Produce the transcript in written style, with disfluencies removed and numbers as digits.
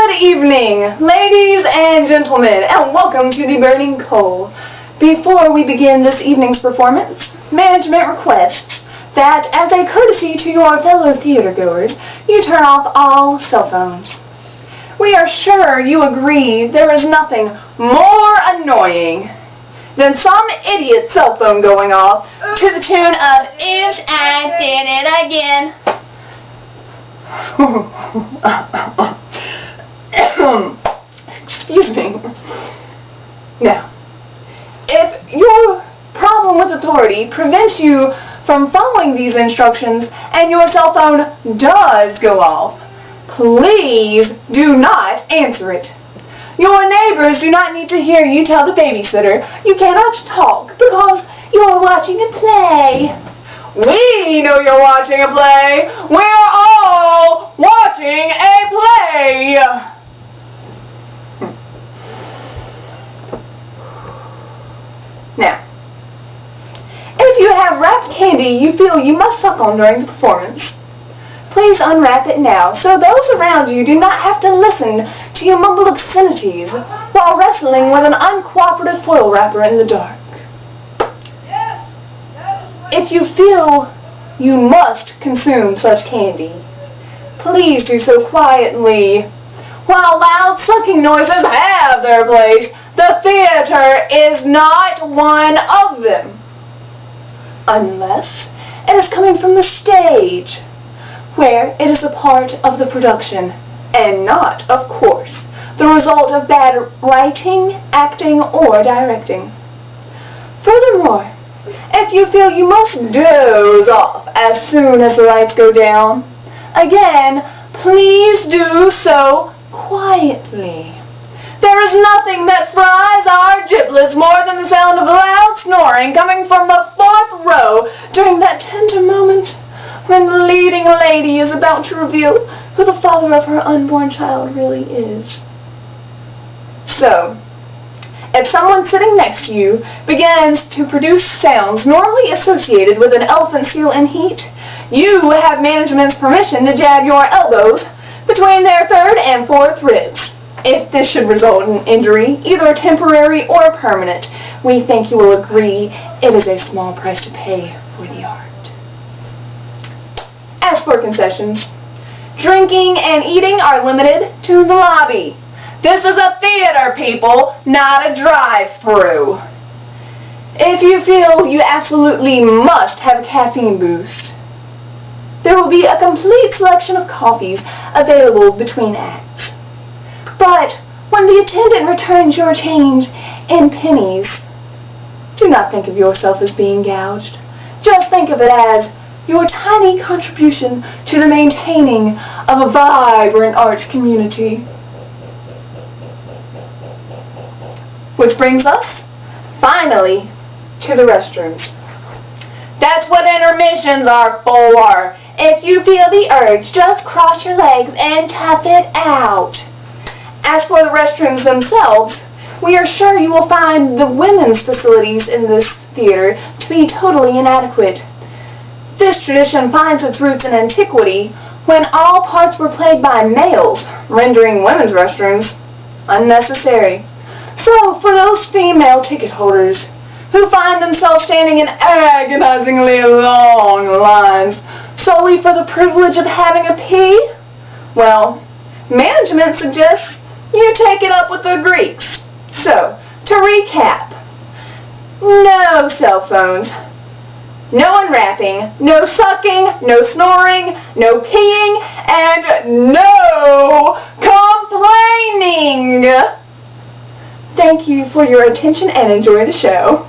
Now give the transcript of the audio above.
Good evening, ladies and gentlemen, and welcome to the Burning Coal. Before we begin this evening's performance, management requests that, as a courtesy to your fellow theatergoers, you turn off all cell phones. We are sure you agree there is nothing more annoying than some idiot's cell phone going off to the tune of, "Oops, I did it again." Excuse me. Now, if your problem with authority prevents you from following these instructions and your cell phone does go off, please do not answer it. Your neighbors do not need to hear you tell the babysitter you cannot talk because you're watching a play. We know you're watching a play. We're all watching a play. Now, if you have wrapped candy you feel you must suck on during the performance, please unwrap it now so those around you do not have to listen to you mumble obscenities while wrestling with an uncooperative foil wrapper in the dark. If you feel you must consume such candy, please do so quietly. While loud sucking noises have their place, the theater is not one of them. Unless it is coming from the stage, where it is a part of the production, and not, of course, the result of bad writing, acting, or directing. Furthermore, if you feel you must doze off as soon as the lights go down, again, please do so quietly. There is nothing that fries our giblets more than the sound of loud snoring coming from the fourth row during that tender moment when the leading lady is about to reveal who the father of her unborn child really is. So, if someone sitting next to you begins to produce sounds normally associated with an elephant seal in heat, you have management's permission to jab your elbows between their third and fourth ribs. If this should result in injury, either temporary or permanent, we think you will agree it is a small price to pay for the art. As for concessions, drinking and eating are limited to the lobby. This is a theater, people, not a drive-through. If you feel you absolutely must have a caffeine boost, there will be a complete selection of coffees available between acts. But when the attendant returns your change in pennies, do not think of yourself as being gouged. Just think of it as your tiny contribution to the maintaining of a vibrant arts community. Which brings us, finally, to the restrooms. That's what intermissions are for. If you feel the urge, just cross your legs and tough it out. As for the restrooms themselves, we are sure you will find the women's facilities in this theater to be totally inadequate. This tradition finds its roots in antiquity, when all parts were played by males, rendering women's restrooms unnecessary. So, for those female ticket holders who find themselves standing in agonizingly long lines solely for the privilege of having a pee, well, management suggests you take it up with the Greeks. So, to recap, no cell phones, no unwrapping, no sucking, no snoring, no peeing, and no complaining. Thank you for your attention and enjoy the show.